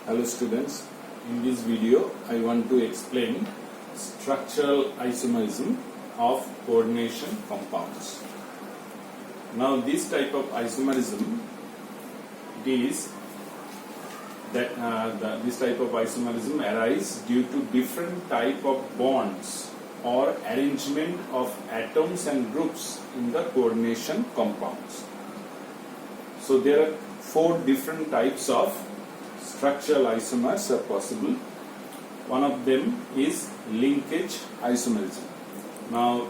Hello students, in this video I want to explain structural isomerism of coordination compounds. Now this type of isomerism this type of isomerism arises due to different type of bonds or arrangement of atoms and groups in the coordination compounds. So there are 4 different types of structural isomers are possible. One of them is linkage isomerism. Now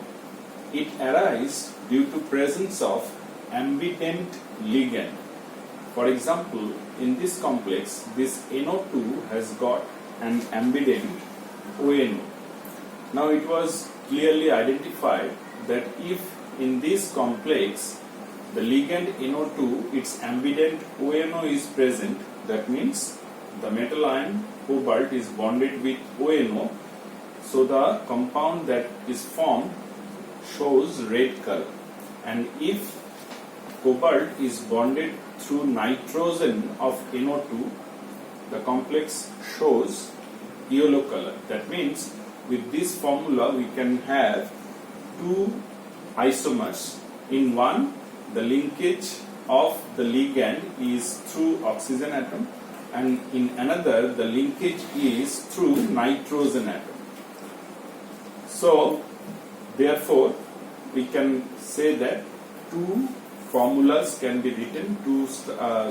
it arises due to presence of ambident ligand. For example, in this complex, this NO2 has got an ambident ONO. Now it was clearly identified that if in this complex the ligand NO2, its ambident ONO is present, that means the metal ion cobalt is bonded with ONO, so the compound that is formed shows red color. And if cobalt is bonded through nitrogen of NO2, the complex shows yellow color. That means with this formula we can have 2 isomers. In one, the linkage of the ligand is through oxygen atom, and in another the linkage is through nitrogen atom. So therefore we can say that 2 formulas can be written, 2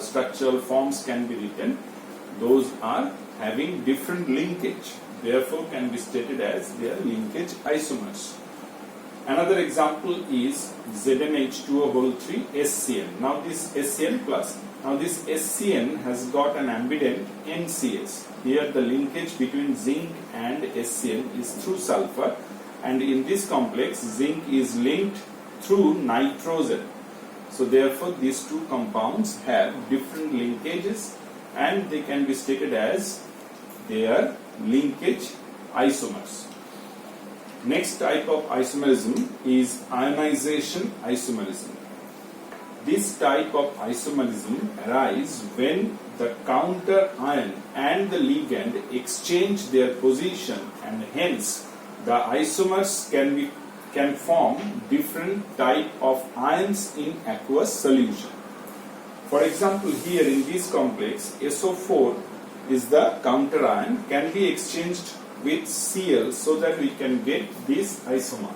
structural forms can be written. Those are having different linkage, therefore can be stated as their linkage isomers. Another example is ZnH2O3 SCN. Now this SCN plus. Now this SCN has got an ambident NCS. Here the linkage between zinc and SCN is through sulfur, and in this complex zinc is linked through nitrogen. So therefore these 2 compounds have different linkages and they can be stated as their linkage isomers. Next type of isomerism is ionization isomerism. This type of isomerism arises when the counter ion and the ligand exchange their position, and hence the isomers can form different type of ions in aqueous solution. For example, here in this complex, SO4 is the counter ion, can be exchanged with Cl so that we can get this isomer,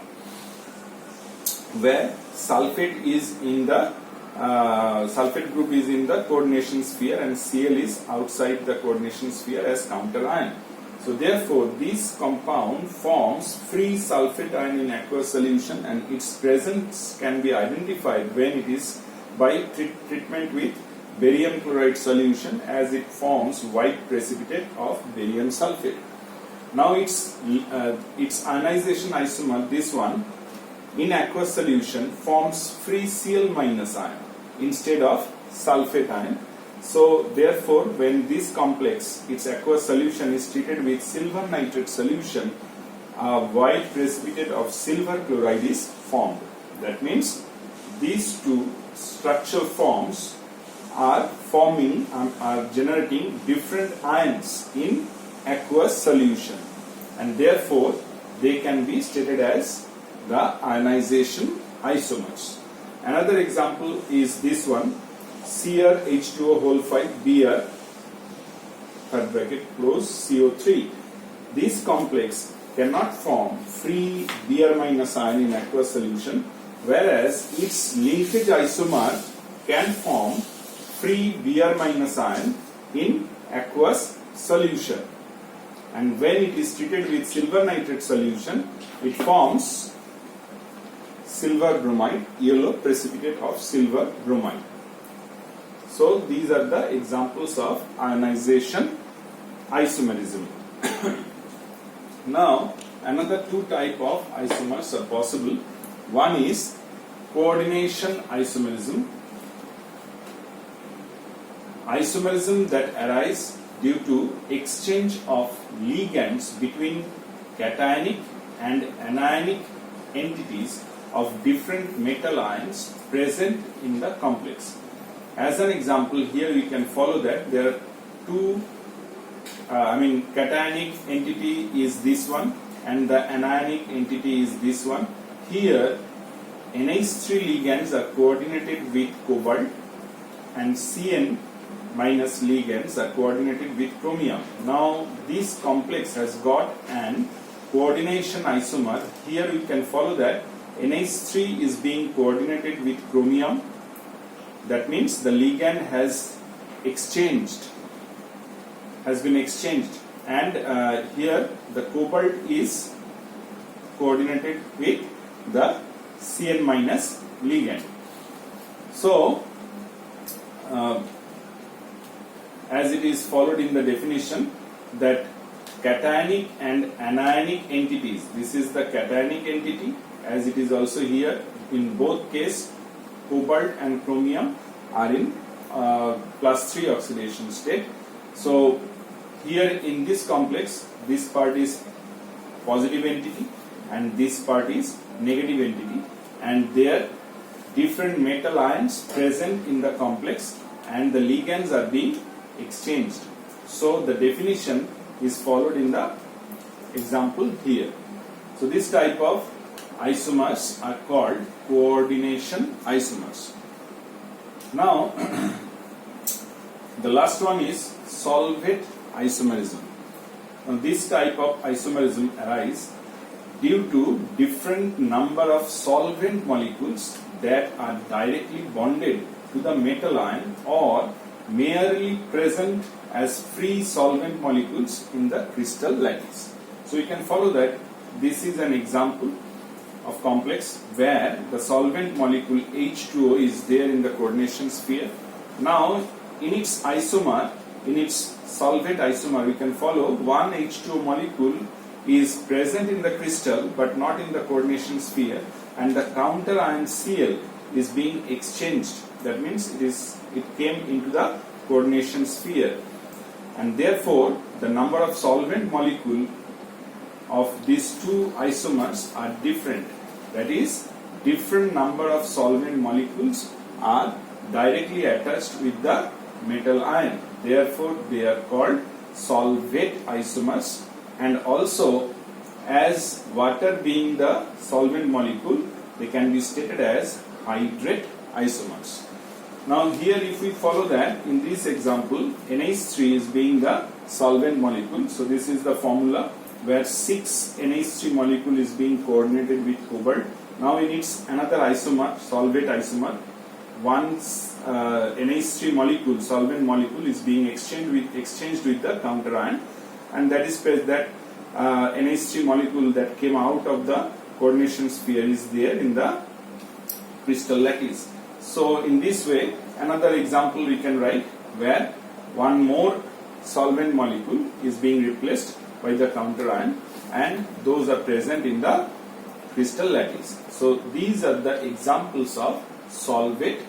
where sulfate is in the sulfate group is in the coordination sphere and Cl is outside the coordination sphere as counter ion. So therefore this compound forms free sulfate ion in aqueous solution, and its presence can be identified when it is by treatment with barium chloride solution, as it forms white precipitate of barium sulfate. Now its ionization isomer, this one, in aqueous solution forms free Cl minus ion instead of sulfate ion. So therefore when this complex, its aqueous solution, is treated with silver nitrate solution, a white precipitate of silver chloride is formed. That means these 2 structural forms are generating different ions in aqueous solution, and therefore they can be stated as the ionization isomers. Another example is this one, CrH2O5 Br third bracket close CO3. This complex cannot form free Br minus ion in aqueous solution, whereas its linkage isomer can form free Br minus ion in aqueous solution. And when it is treated with silver nitrate solution, it forms silver bromide, yellow precipitate of silver bromide. So these are the examples of ionization isomerism. Now another 2 type of isomers are possible. One is coordination isomerism. Isomerism that arises due to exchange of ligands between cationic and anionic entities of different metal ions present in the complex. As an example, here we can follow that there are 2 cationic entity is this one and the anionic entity is this one. Here NH3 ligands are coordinated with cobalt and Cn minus ligands are coordinated with chromium. Now this complex has got an coordination isomer. Here we can follow that NH3 is being coordinated with chromium. That means the ligand has been exchanged, and here the cobalt is coordinated with the Cn minus ligand. So as it is followed in the definition that cationic and anionic entities, this is the cationic entity, as it is also here. In both case cobalt and chromium are in +3 oxidation state. So here in this complex, this part is positive entity and this part is negative entity, and there different metal ions present in the complex and the ligands are being exchanged. So the definition is followed in the example here. So this type of isomers are called coordination isomers. Now the last one is solvate isomerism. Now this type of isomerism arises due to different number of solvent molecules that are directly bonded to the metal ion or merely present as free solvent molecules in the crystal lattice. So you can follow that this is an example of complex where the solvent molecule H2O is there in the coordination sphere. Now in its isomer, in its solvent isomer, we can follow one H2O molecule is present in the crystal but not in the coordination sphere, and the counter ion Cl is being exchanged. That means it came into the coordination sphere, and therefore the number of solvent molecule of these two isomers are different. That is, different number of solvent molecules are directly attached with the metal ion. Therefore they are called solvate isomers, and also as water being the solvent molecule, they can be stated as hydrate isomers. Now here if we follow that, in this example NH3 is being the solvent molecule. So this is the formula where 6 NH3 molecule is being coordinated with cobalt. Now in its another isomer, solvate isomer, one NH3 molecule, solvent molecule, is being exchanged with the counter ion, and that is that NH3 molecule that came out of the coordination sphere is there in the crystal lattice. So in this way, another example we can write where one more solvent molecule is being replaced by the counter ion, and those are present in the crystal lattice. So these are the examples of solvate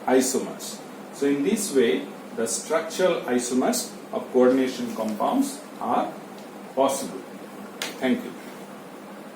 isomers. So in this way, the structural isomers of coordination compounds are possible. Thank you.